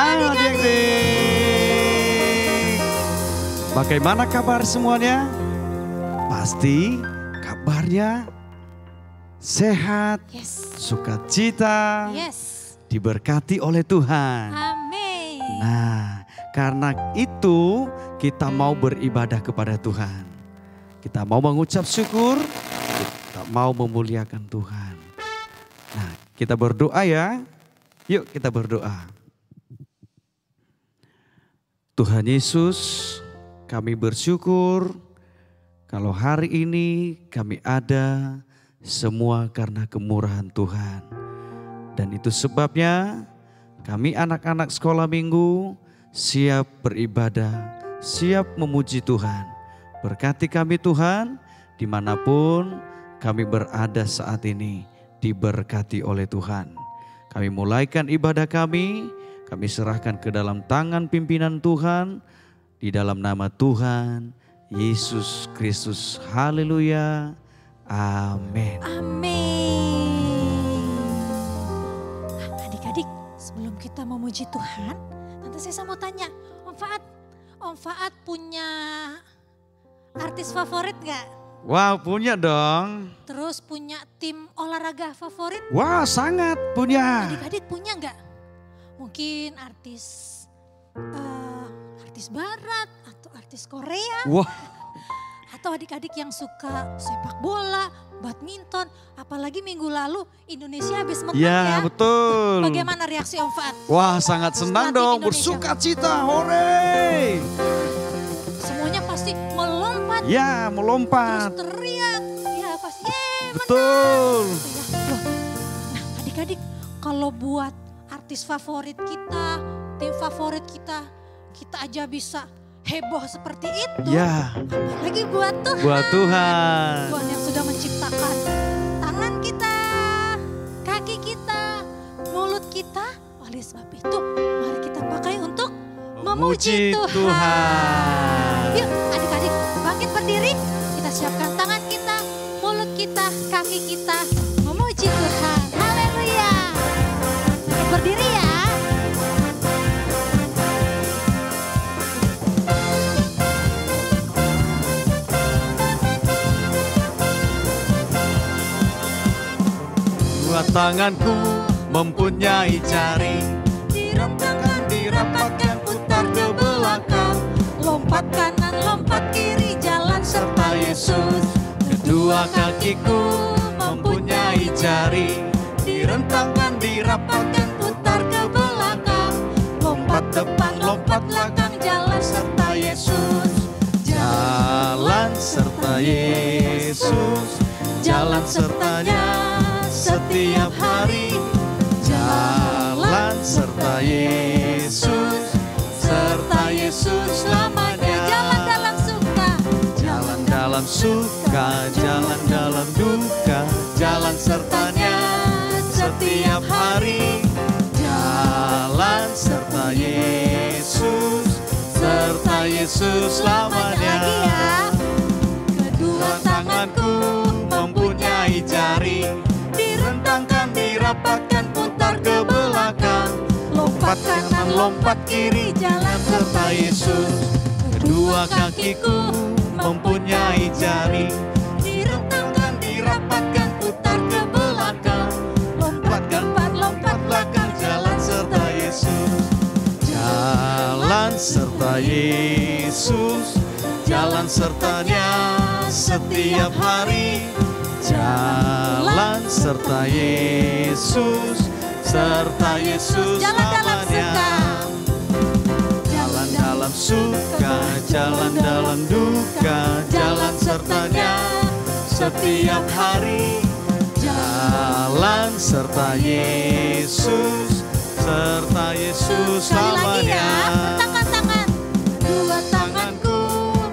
Halo adik-adik. Bagaimana kabar semuanya? Pasti kabarnya sehat, sukacita, diberkati oleh Tuhan. Amin. Nah, karena itu kita mau beribadah kepada Tuhan. Kita mau mengucap syukur, kita mau memuliakan Tuhan. Nah, kita berdoa ya. Yuk kita berdoa. Tuhan Yesus, kami bersyukur kalau hari ini kami ada semua karena kemurahan Tuhan. Dan itu sebabnya kami anak-anak sekolah minggu siap beribadah, siap memuji Tuhan. Berkati kami Tuhan, dimanapun kami berada saat ini, diberkati oleh Tuhan. Kami mulaikan ibadah kami serahkan ke dalam tangan pimpinan Tuhan, di dalam nama Tuhan Yesus Kristus. Haleluya. Amin. Amin. Adik-adik, sebelum kita memuji Tuhan, Tante Sesa mau tanya, Om Faat punya artis favorit gak? Wow, punya dong. Terus punya tim olahraga favorit? Wah, sangat punya. Adik-adik punya gak? Mungkin artis barat atau artis Korea. Wah. Atau adik-adik yang suka sepak bola, badminton. Apalagi minggu lalu Indonesia habis menang ya. Ya betul. Bagaimana reaksi Om Faat? Wah, sangat senang dong, bersuka cita, hore. Semuanya pasti melompat. Ya, melompat. Terus teriak. Ya pasti betul. Menang. Nah adik-adik, kalau buat artis favorit kita, tim favorit kita aja bisa heboh seperti itu. Ya. Apalagi buat Tuhan. Buat Tuhan. Tuhan yang sudah menciptakan tangan kita, kaki kita, mulut kita. Oleh sebab itu mari kita pakai untuk memuji Tuhan. Yuk adik-adik bangkit berdiri. Kita siapkan tangan kita, mulut kita, kaki kita. Memuji Tuhan. Haleluya. Berdiri ya. Dua tanganku mempunyai jari, direntangkan, dirapatkan, putar ke belakang, lompat kanan, lompat kiri, jalan serta Yesus. Kedua kakiku mempunyai jari, direntangkan, dirapatkan, putar ke belakang, lompat depan, lompat belakang, jalan serta Yesus. Jalan serta Yesus, jalan sertanya setiap hari. Jalan serta Yesus, serta Yesus selamanya. Jalan dalam suka, jalan dalam suka, jalan dalam duka, jalan sertanya setiap hari. Jalan serta Yesus, serta Yesus selamanya. lagi ya. Kedua tanganku mempunyai jari, direntangkan, dirapatkan, putar ke belakang, lompat kanan, lompat kiri, jalan serta Yesus. Kedua kakiku mempunyai jari, direntangkan, dirapatkan, putar ke belakang, lompat depan, lompat belakang, jalan serta Yesus. Jalan serta Yesus, jalan sertanya setiap hari. Jalan serta Yesus, serta Yesus selamanya. Jalan dalam suka, jalan dalam duka, jalan sertanya setiap hari. Jalan serta Yesus, serta Yesus selamanya. Angkat tangan. Dua tanganku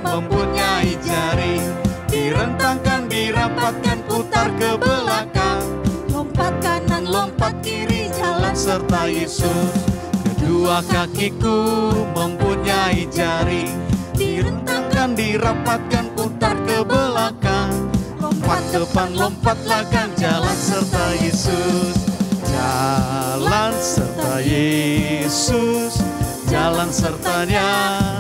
mempunyai jari, direntangkan, dirapatkan, putar ke belakang, Lompat kanan, lompat kiri, jalan serta Yesus. Kedua kakiku mempunyai jari, direntangkan, dirapatkan, putar ke belakang, lompat depan, lompat belakang, jalan serta Yesus. jalan serta Yesus, jalan sertanya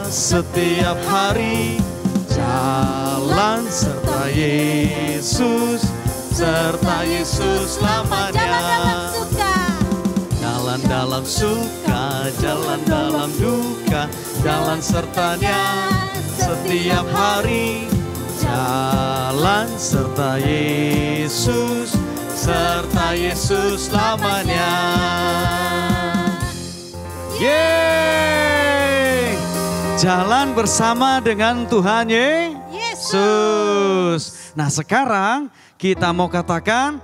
setiap hari. Jalan serta Yesus, serta Yesus lamanya. Jalan dalam suka, jalan dalam duka, jalan sertanya setiap hari. Jalan serta Yesus, serta Yesus lamanya. Yeay! Jalan bersama dengan Tuhan Yesus. Nah sekarang kita mau katakan,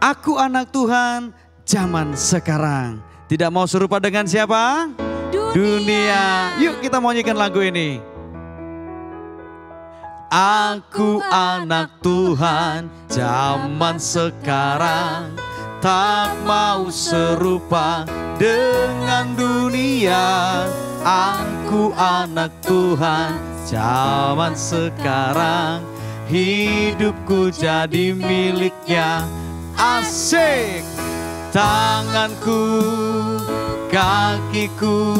aku anak Tuhan zaman sekarang. Tidak mau serupa dengan siapa? Dunia. Yuk kita mau nyanyikan lagu ini. Aku anak Tuhan zaman sekarang, tak mau serupa dengan dunia. Aku anak Tuhan zaman sekarang, hidupku jadi miliknya. Asik! Tanganku, kakiku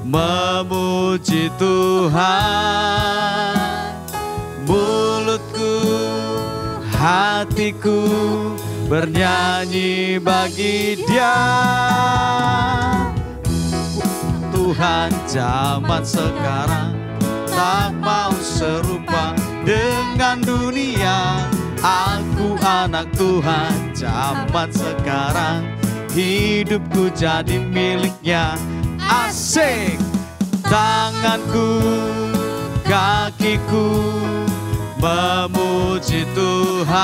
memuji Tuhan. Mulutku, hatiku bernyanyi bagi Dia. Tuhan zaman sekarang, tak mau serupa dengan dunia. Aku anak Tuhan zaman sekarang, hidupku jadi miliknya. Asik! Tanganku, kakiku memuji Tuhan.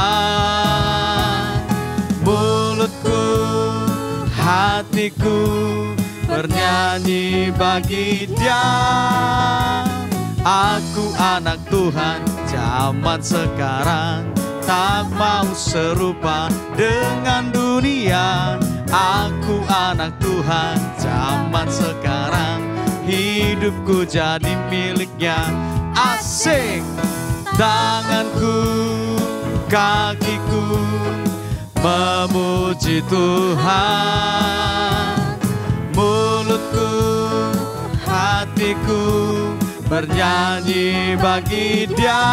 Mulutku, hatiku bernyanyi bagi Dia. Aku anak Tuhan zaman sekarang, tak mau serupa dengan dunia. Aku anak Tuhan zaman sekarang, hidupku jadi miliknya. Asik! Tanganku, kakiku memuji Tuhan. Mulutku, hatiku bernyanyi bagi Dia.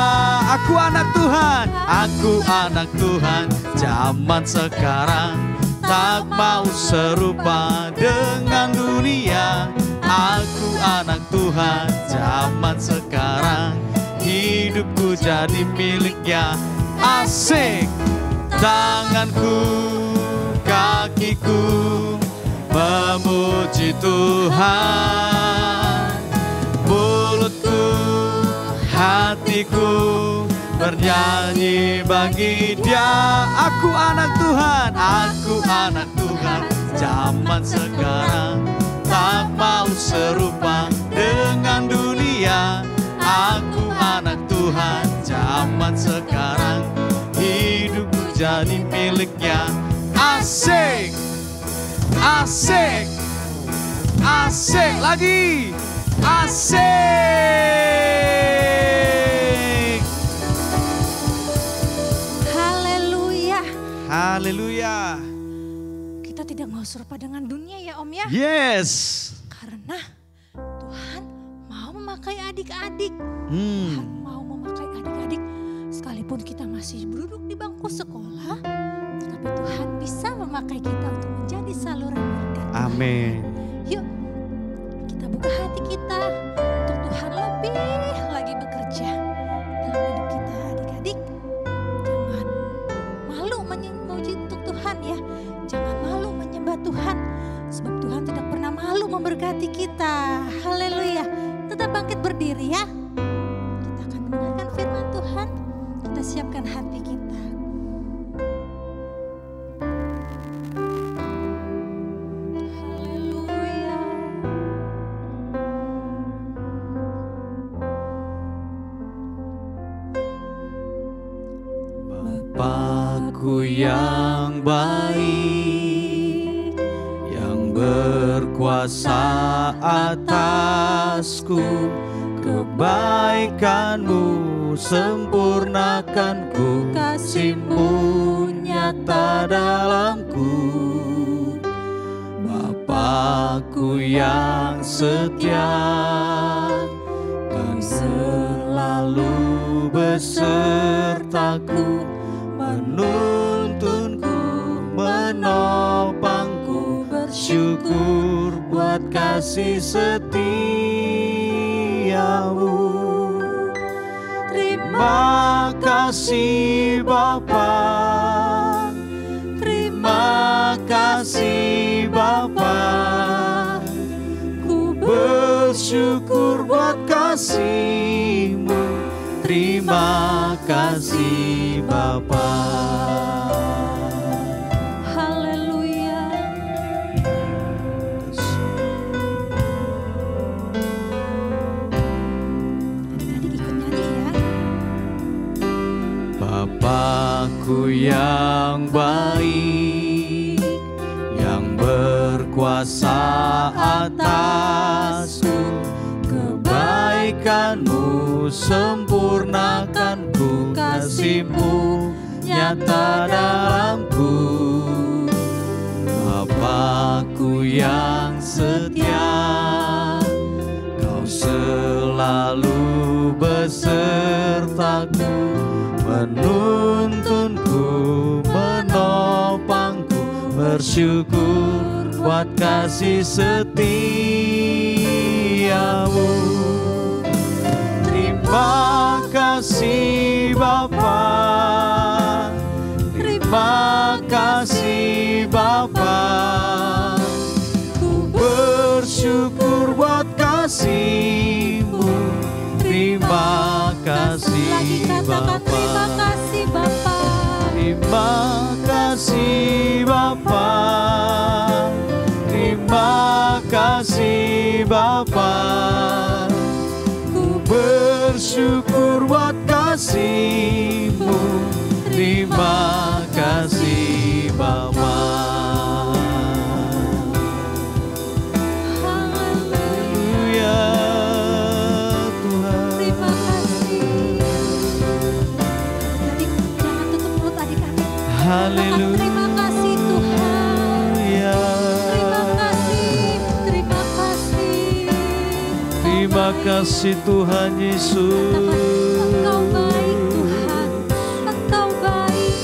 Aku anak Tuhan, aku anak Tuhan zaman sekarang, tak mau serupa dengan dunia. Aku anak Tuhan zaman sekarang, hidupku jadi miliknya. Asik! Tanganku, kakiku memuji Tuhan. Mulutku, hatiku bernyanyi bagi Dia. Aku anak Tuhan, aku anak Tuhan zaman sekarang, tak mau serupa dengan dunia. Aku anak Tuhan zaman sekarang, hidupku jadi miliknya. Asik! Asik! Asik lagi! Asik! Haleluya! Haleluya! Kita tidak mau serupa dengan dunia ya Om ya? Yes! Karena Tuhan mau memakai adik-adik. Tuhan mau memakai adik-adik sekalipun kita masih duduk di bangku sekolah, tapi Tuhan bisa memakai kita untuk menjadi saluran berkat. Amin. Yuk kita buka hati kita untuk Tuhan lebih lagi bekerja dalam hidup kita adik-adik. Jangan malu memuji untuk Tuhan ya. Jangan malu menyembah Tuhan. Sebab Tuhan tidak pernah malu memberkati kita. Haleluya. Tetap bangkit berdiri ya. Kita akan mendengarkan firman Tuhan. Kita siapkan hati kita. Haleluya. Bapakku yang baik, yang berkuasa atasku, kebaikanmu sempurnakan ku, kasihmu nyata nyata dalamku. Bapakku yang setia, Kau selalu besertaku, menuntunku, menopangku. Bersyukur buat kasih setiamu. Terima kasih Bapa, terima kasih Bapa. Ku bersyukur buat kasih-Mu. Terima kasih Bapa. Haleluya. Adik-adik ikut nyanyi ya. Bapakku yang baik, yang berkuasa atasku, kebaikan-Mu sempurnakan ku, kasih-Mu nyata dalamku. Bapakku yang setia, Kau selalu besertaku, menuntunku, menopangku. Bersyukur buat kasih setiamu. Terima kasih Bapa, terima kasih Bapa. Ku bersyukur buat kasih-Mu. Terima kasih Lagi katakan Bapa. terima kasih Bapa. Terima kasih Bapa, terima kasih Bapa. Ku bersyukur buat kasih-Mu. Terima kasih Bapa. Haleluya Tuhan. Terima kasih. Jadi jangan tutup mulut adik-adik. Haleluya. Terima kasih Tuhan. Terima kasih. Terima kasih. Terima kasih Tuhan Yesus. Engkau baik Tuhan. Engkau baik.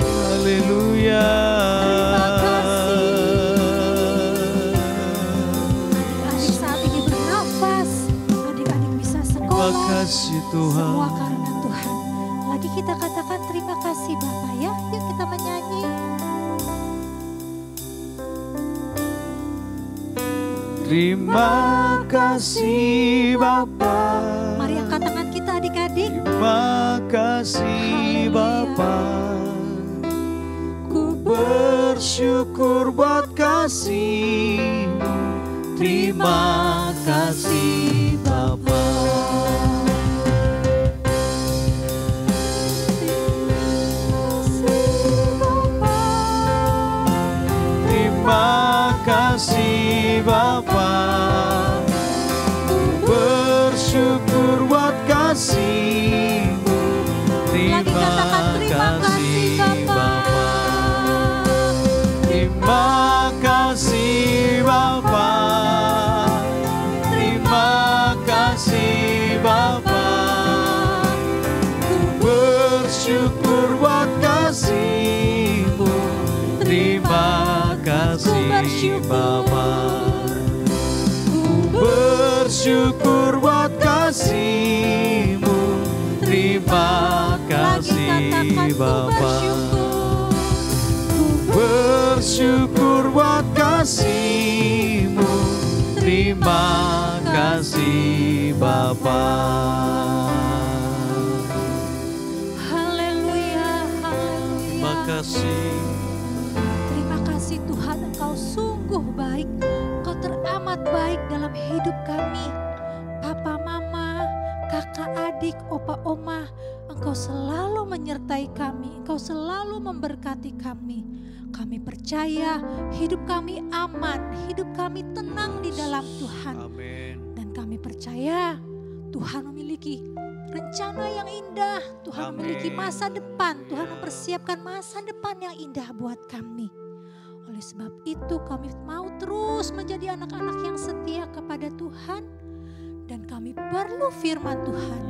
Haleluya. Terima kasih. Adik saat ini bernafas. Adik-adik bisa Terima sekolah. kasih Tuhan. Semua karena Tuhan. Lagi kita katakan terima kasih Bapa ya. Yuk kita menyanyi. Terima kasih Bapa. Mari angkat tangan kita adik-adik. Terima kasih Bapa. Ku bersyukur buat kasih-Mu. Terima kasih Bapa. Terima kasih Bapa. Ku bersyukur buat kasih-Mu. Lagi katakan terima kasih Bapa. Terima kasih Bapa. Terima kasih Bapa. Ku bersyukur buat kasih-Mu. Terima kasih Bapa. Ku bersyukur buat kasih-Mu. Terima kasih Bapa. Bersyukur buat kasih-Mu. Terima kasih Bapa. Haleluya, haleluya. Terima kasih. Terima kasih Tuhan, Engkau sungguh baik. Engkau teramat baik dalam hidup kami. Papa, mama, kakak, adik, opa, oma. Engkau selalu menyertai kami. Engkau selalu memberkati kami. Kami percaya hidup kami aman, hidup kami tenang di dalam Tuhan. Amin. Dan kami percaya Tuhan memiliki rencana yang indah. Tuhan memiliki masa depan. Tuhan mempersiapkan masa depan yang indah buat kami. Oleh sebab itu kami mau terus menjadi anak-anak yang setia kepada Tuhan. Dan kami perlu firman Tuhan.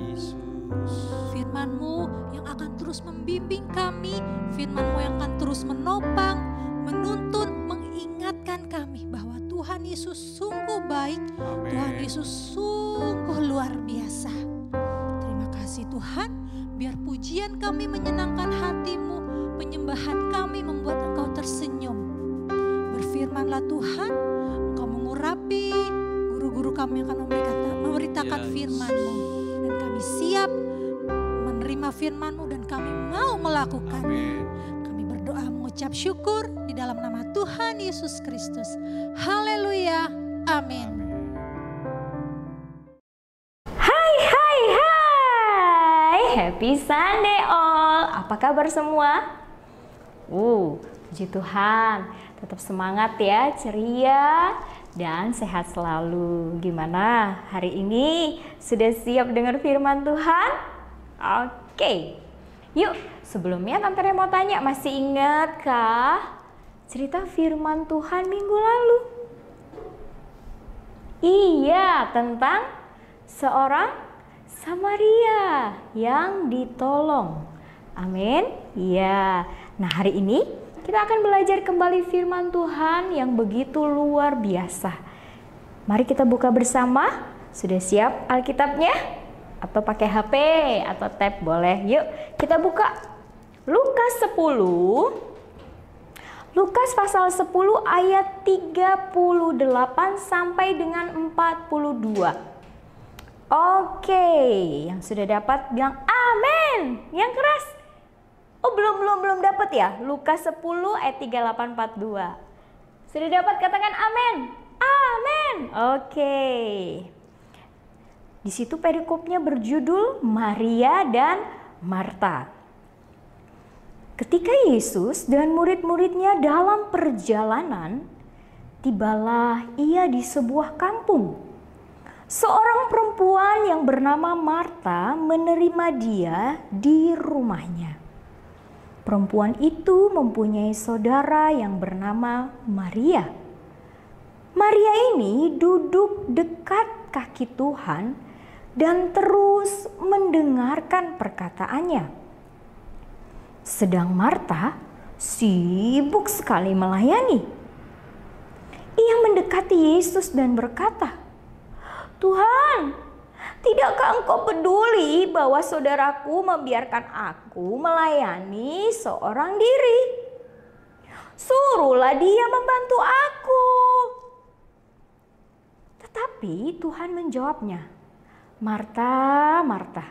Firman-Mu yang akan terus membimbing kami. Firman-Mu yang akan terus menopang, menuntun, mengingatkan kami bahwa Tuhan Yesus sungguh baik. Amen. Tuhan Yesus sungguh luar biasa. Terima kasih Tuhan. Biar pujian kami menyenangkan hati-Mu. Penyembahan kami membuat Engkau tersenyum. Berfirmanlah Tuhan. Engkau mengurapi guru-guru kami yang akan memberitakan firman-Mu. Dan kami siap menerima firman-Mu dan kami mau melakukannya. Kami berdoa mengucap syukur di dalam nama Tuhan Yesus Kristus. Haleluya. Amin. Hai. Happy Sunday all. Apa kabar semua? Puji Tuhan. Tetap semangat ya, ceria dan sehat selalu. Gimana hari ini? Sudah siap dengar firman Tuhan? Oke. Yuk, sebelumnya Tante Ria mau tanya, masih ingat kah cerita firman Tuhan minggu lalu? Iya, tentang seorang Samaria yang ditolong. Amin. Iya. Nah, hari ini kita akan belajar kembali firman Tuhan yang begitu luar biasa. Mari kita buka bersama. Sudah siap Alkitabnya? Atau pakai HP atau tab boleh. Yuk, kita buka Lukas 10. Lukas pasal 10 ayat 38 sampai dengan 42. Oke, yang sudah dapat bilang amin. Yang keras. Oh, belum dapat ya? Lukas 10 ayat 38-42. Sudah dapat, katakan amin. Amin. Oke. Di situ perikopnya berjudul Maria dan Marta. Ketika Yesus dan murid-muridnya dalam perjalanan, tibalah ia di sebuah kampung. Seorang perempuan yang bernama Marta menerima dia di rumahnya. Perempuan itu mempunyai saudara yang bernama Maria. Maria ini duduk dekat kaki Tuhan dan terus mendengarkan perkataannya. Sedang Marta sibuk sekali melayani. Ia mendekati Yesus dan berkata, "Tuhan, tidakkah Engkau peduli bahwa saudaraku membiarkan aku melayani seorang diri? Suruhlah dia membantu aku." Tetapi Tuhan menjawabnya, "Marta, Marta,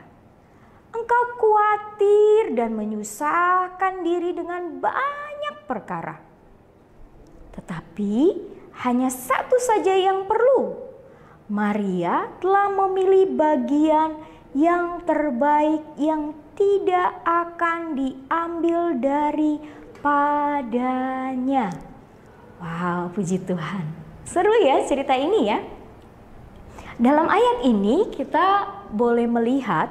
engkau khawatir dan menyusahkan diri dengan banyak perkara. Tetapi hanya satu saja yang perlu. Maria telah memilih bagian yang terbaik yang tidak akan diambil daripadanya." Wow, puji Tuhan. Seru ya cerita ini ya. Dalam ayat ini kita boleh melihat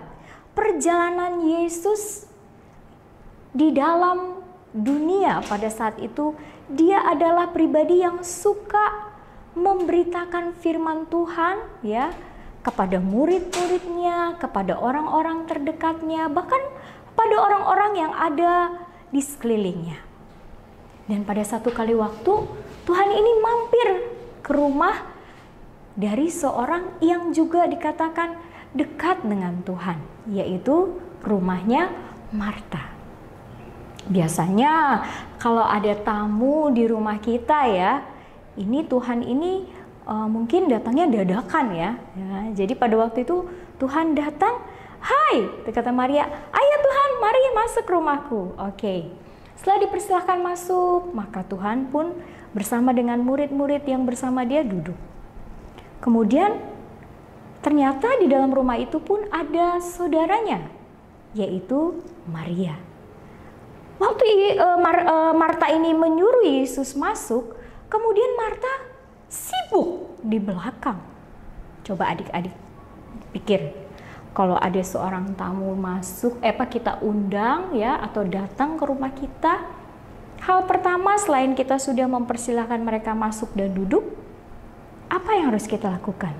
perjalanan Yesus di dalam dunia pada saat itu. Dia adalah pribadi yang suka memberitakan firman Tuhan ya kepada murid-muridnya, kepada orang-orang terdekatnya, bahkan pada orang-orang yang ada di sekelilingnya. Dan pada satu kali waktu Tuhan ini mampir ke rumah dari seorang yang juga dikatakan dekat dengan Tuhan, yaitu rumahnya Marta. Biasanya kalau ada tamu di rumah kita ya, ini Tuhan ini mungkin datangnya dadakan ya. Jadi pada waktu itu Tuhan datang, "Hai," kata Maria, "Ayo Tuhan, mari masuk rumahku." Oke. Setelah dipersilahkan masuk, maka Tuhan pun bersama dengan murid-murid yang bersama dia duduk. Kemudian ternyata di dalam rumah itu pun ada saudaranya, yaitu Maria. Waktu Marta ini menyuruh Yesus masuk, kemudian Marta sibuk di belakang. Coba adik-adik pikir, kalau ada seorang tamu masuk, kita undang ya atau datang ke rumah kita, hal pertama selain kita sudah mempersilahkan mereka masuk dan duduk, apa yang harus kita lakukan?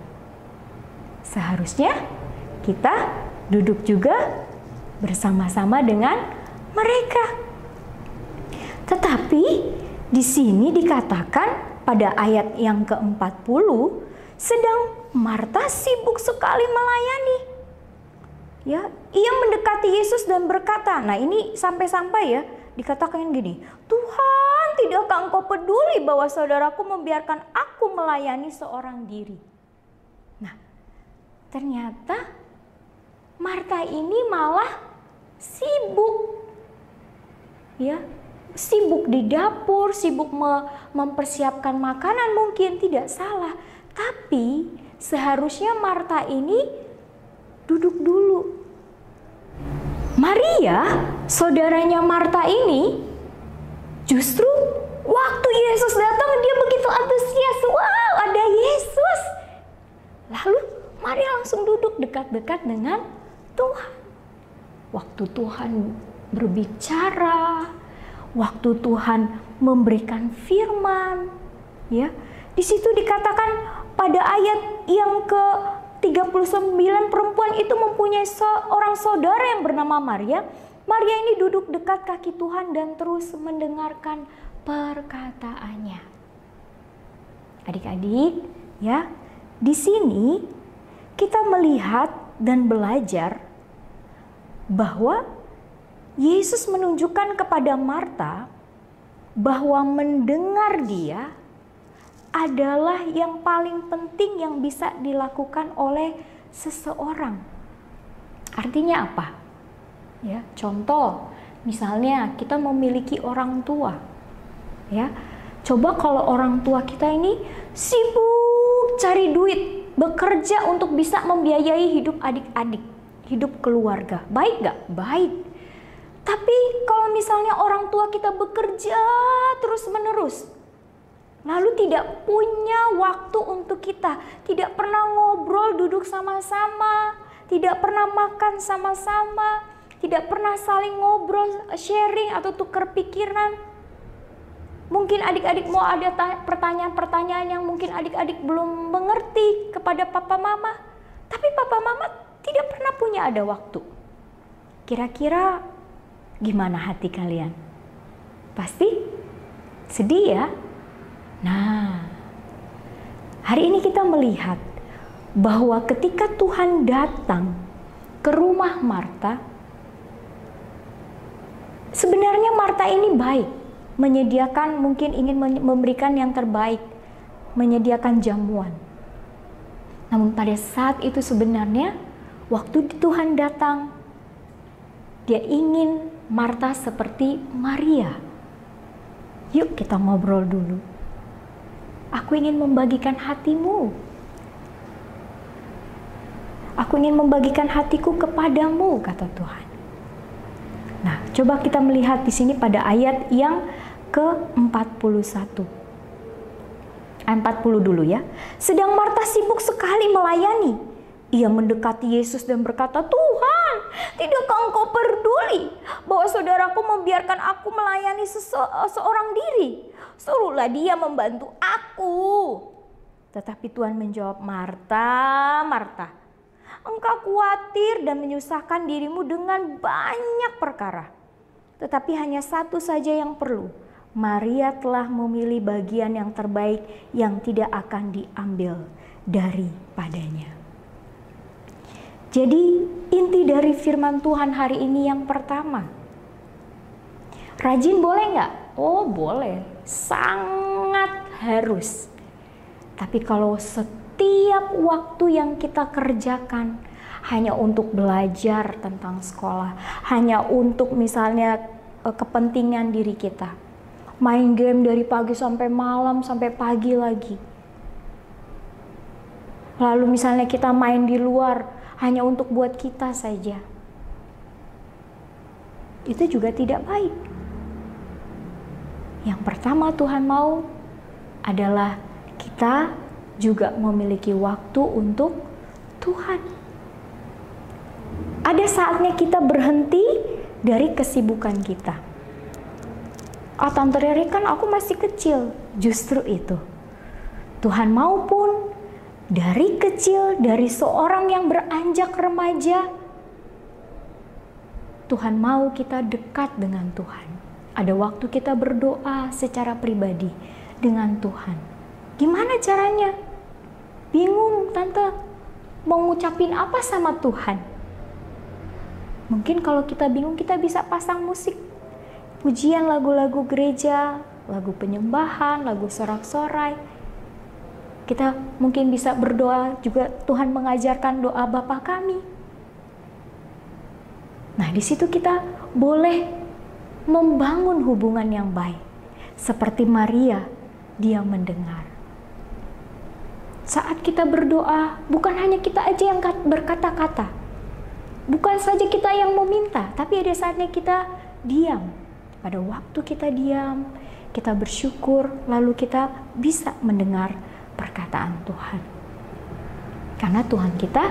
Seharusnya kita duduk juga bersama-sama dengan mereka. Tetapi di sini dikatakan pada ayat yang ke-40, sedang Marta sibuk sekali melayani. Ya, ia mendekati Yesus dan berkata, nah ini sampai-sampai ya dikatakan gini, Tuhan, tidakkah Engkau peduli bahwa saudaraku membiarkan aku melayani seorang diri? Nah, ternyata Marta ini malah sibuk. Ya, sibuk di dapur, sibuk mempersiapkan makanan, mungkin tidak salah. Tapi seharusnya Marta ini duduk dulu. Maria, saudaranya Marta ini, justru waktu Yesus datang dia begitu antusias. Wow, ada Yesus. Lalu Maria langsung duduk dekat-dekat dengan Tuhan. Waktu Tuhan berbicara, waktu Tuhan memberikan firman, ya. Di situ dikatakan pada ayat yang ke-39, perempuan itu mempunyai seorang saudara yang bernama Maria. Maria ini duduk dekat kaki Tuhan dan terus mendengarkan perkataannya. Adik-adik, ya, di sini kita melihat dan belajar bahwa Yesus menunjukkan kepada Marta bahwa mendengar dia adalah yang paling penting yang bisa dilakukan oleh seseorang. Artinya apa? Ya, contoh, misalnya kita memiliki orang tua. Ya, coba kalau orang tua kita ini sibuk cari duit, bekerja untuk bisa membiayai hidup adik-adik, hidup keluarga. Baik nggak? Baik. Tapi kalau misalnya orang tua kita bekerja terus-menerus, lalu tidak punya waktu untuk kita, tidak pernah ngobrol duduk sama-sama, tidak pernah makan sama-sama, tidak pernah saling ngobrol, sharing atau tukar pikiran. Mungkin adik-adik mau ada pertanyaan-pertanyaan yang mungkin adik-adik belum mengerti kepada papa mama, tapi papa mama tidak pernah punya ada waktu. Kira-kira gimana hati kalian? Pasti sedih ya? Nah, hari ini kita melihat bahwa ketika Tuhan datang ke rumah Marta, sebenarnya Marta ini baik, menyediakan, mungkin ingin memberikan yang terbaik, menyediakan jamuan. Namun pada saat itu sebenarnya waktu Tuhan datang, dia ingin Marta seperti Maria. Yuk kita ngobrol dulu. Aku ingin membagikan hatimu. Aku ingin membagikan hatiku kepadamu, kata Tuhan. Nah, coba kita melihat di sini pada ayat yang ke-41. 40 dulu ya. Sedang Marta sibuk sekali melayani. Ia mendekati Yesus dan berkata, Tuhan, tidakkah Engkau peduli bahwa saudaraku membiarkan aku melayani seorang diri? Suruhlah dia membantu aku. Tetapi Tuhan menjawab, Marta, Marta, engkau khawatir dan menyusahkan dirimu dengan banyak perkara. Tetapi hanya satu saja yang perlu. Maria telah memilih bagian yang terbaik yang tidak akan diambil daripadanya. Jadi inti dari firman Tuhan hari ini yang pertama, rajin boleh nggak? Oh boleh, sangat harus. Tapi kalau setiap waktu yang kita kerjakan hanya untuk belajar tentang sekolah, hanya untuk misalnya kepentingan diri kita, main game dari pagi sampai malam sampai pagi lagi, lalu misalnya kita main di luar hanya untuk buat kita saja, itu juga tidak baik. Yang pertama Tuhan mau adalah kita juga memiliki waktu untuk Tuhan. Ada saatnya kita berhenti dari kesibukan kita. Tante Rere kan aku masih kecil. Justru itu. Tuhan maupun dari kecil, dari seorang yang beranjak remaja, Tuhan mau kita dekat dengan Tuhan. Ada waktu kita berdoa secara pribadi dengan Tuhan. Gimana caranya? Bingung, Tante. Mau ngucapin apa sama Tuhan? Mungkin kalau kita bingung, kita bisa pasang musik. Pujian lagu-lagu gereja, lagu penyembahan, lagu sorak-sorai. Kita mungkin bisa berdoa juga, Tuhan mengajarkan doa Bapa kami. Nah, di situ kita boleh membangun hubungan yang baik. Seperti Maria, dia mendengar. Saat kita berdoa, bukan hanya kita aja yang berkata-kata. Bukan saja kita yang meminta, tapi ada saatnya kita diam. Pada waktu kita diam, kita bersyukur, lalu kita bisa mendengar perkataan Tuhan. Karena Tuhan kita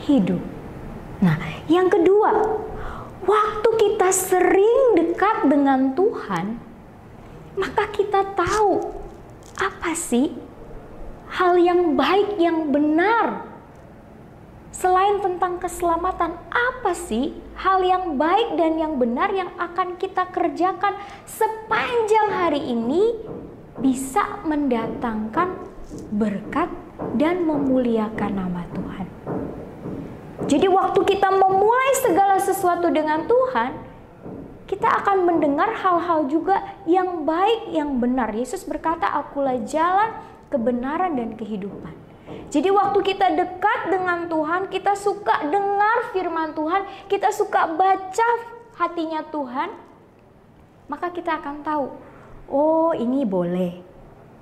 hidup. Nah, yang kedua, waktu kita sering dekat dengan Tuhan, maka kita tahu apa sih hal yang baik, yang benar. Selain tentang keselamatan, apa sih hal yang baik dan yang benar yang akan kita kerjakan sepanjang hari ini bisa mendatangkan berkat dan memuliakan nama Tuhan. Jadi waktu kita memulai segala sesuatu dengan Tuhan, kita akan mendengar hal-hal juga yang baik, yang benar. Yesus berkata, "Akulah jalan, kebenaran, dan kehidupan." Jadi waktu kita dekat dengan Tuhan, kita suka dengar firman Tuhan, kita suka baca hatinya Tuhan, maka kita akan tahu, oh ini boleh,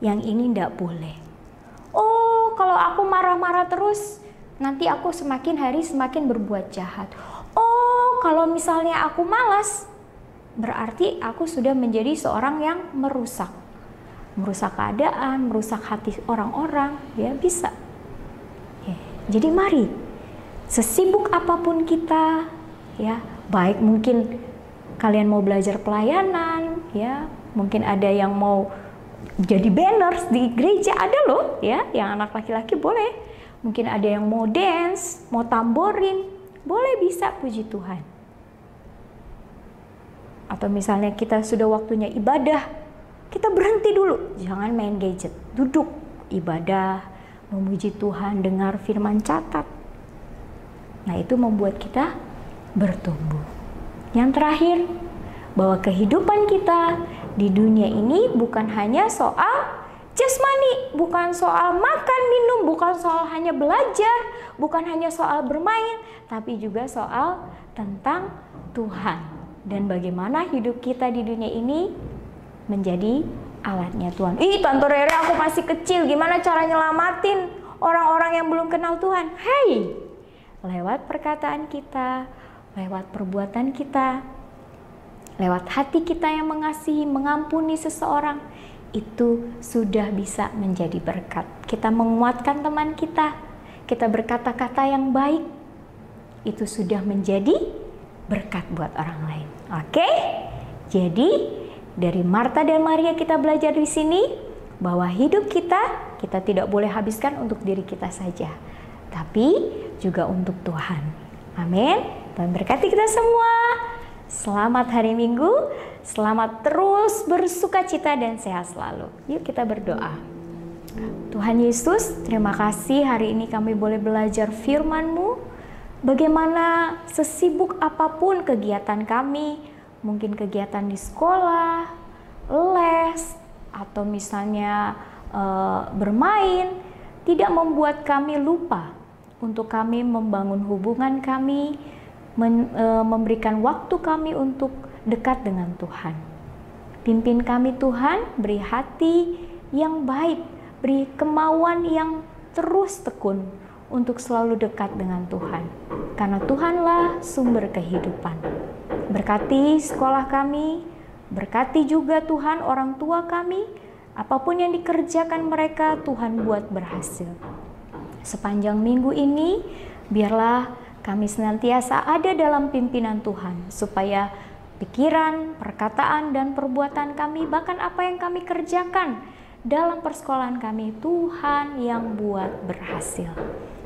yang ini tidak boleh. Oh kalau aku marah-marah terus, nanti aku semakin hari semakin berbuat jahat. Oh kalau misalnya aku malas, berarti aku sudah menjadi seorang yang merusak keadaan, merusak hati orang-orang, ya bisa. Jadi mari, sesibuk apapun kita, ya, baik mungkin kalian mau belajar pelayanan, ya, mungkin ada yang mau jadi banners di gereja, ada loh, ya, yang anak laki-laki boleh. Mungkin ada yang mau dance, mau tamborin, boleh, bisa, puji Tuhan. Atau misalnya kita sudah waktunya ibadah, kita berhenti dulu, jangan main gadget, duduk ibadah, memuji Tuhan, dengar firman, catat. Nah, itu membuat kita bertumbuh. Yang terakhir, bahwa kehidupan kita di dunia ini bukan hanya soal jasmani, bukan soal makan, minum, bukan soal hanya belajar, bukan hanya soal bermain, tapi juga soal tentang Tuhan. Dan bagaimana hidup kita di dunia ini menjadi alatnya Tuhan. Ih, Tante Rere, aku masih kecil, gimana cara nyelamatin orang-orang yang belum kenal Tuhan? Hei, lewat perkataan kita, lewat perbuatan kita, lewat hati kita yang mengasihi, mengampuni seseorang, itu sudah bisa menjadi berkat. Kita menguatkan teman kita berkata-kata yang baik, itu sudah menjadi berkat buat orang lain. Oke? Jadi dari Marta dan Maria kita belajar di sini bahwa hidup kita tidak boleh habiskan untuk diri kita saja, tapi juga untuk Tuhan. Amin. Tuhan berkati kita semua. Selamat hari Minggu, selamat terus bersukacita dan sehat selalu. Yuk kita berdoa. Tuhan Yesus, terima kasih hari ini kami boleh belajar firman-Mu. Bagaimana sesibuk apapun kegiatan kami, mungkin kegiatan di sekolah, les, atau misalnya bermain, tidak membuat kami lupa untuk kami membangun hubungan kami, memberikan waktu kami untuk dekat dengan Tuhan. Pimpin kami Tuhan, beri hati yang baik, beri kemauan yang terus tekun untuk selalu dekat dengan Tuhan. Karena Tuhanlah sumber kehidupan. Berkati sekolah kami, berkati juga Tuhan orang tua kami, apapun yang dikerjakan mereka Tuhan buat berhasil. Sepanjang minggu ini, biarlah kami senantiasa ada dalam pimpinan Tuhan, supaya pikiran, perkataan, dan perbuatan kami, bahkan apa yang kami kerjakan dalam persekolahan kami, Tuhan yang buat berhasil.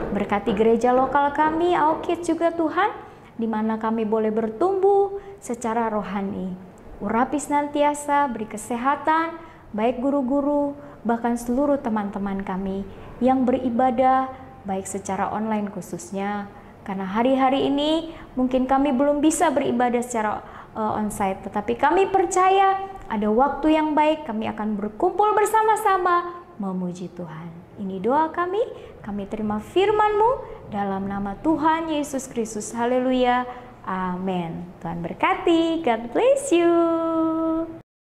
Berkati gereja lokal kami, Aukit juga Tuhan, di mana kami boleh bertumbuh secara rohani. Urapi senantiasa, beri kesehatan, baik guru-guru, bahkan seluruh teman-teman kami yang beribadah, baik secara online khususnya. Karena hari-hari ini mungkin kami belum bisa beribadah secara onsite, tetapi kami percaya ada waktu yang baik kami akan berkumpul bersama-sama memuji Tuhan. Ini doa kami terima firman-Mu dalam nama Tuhan Yesus Kristus. Haleluya. Amin. Tuhan berkati. God bless you.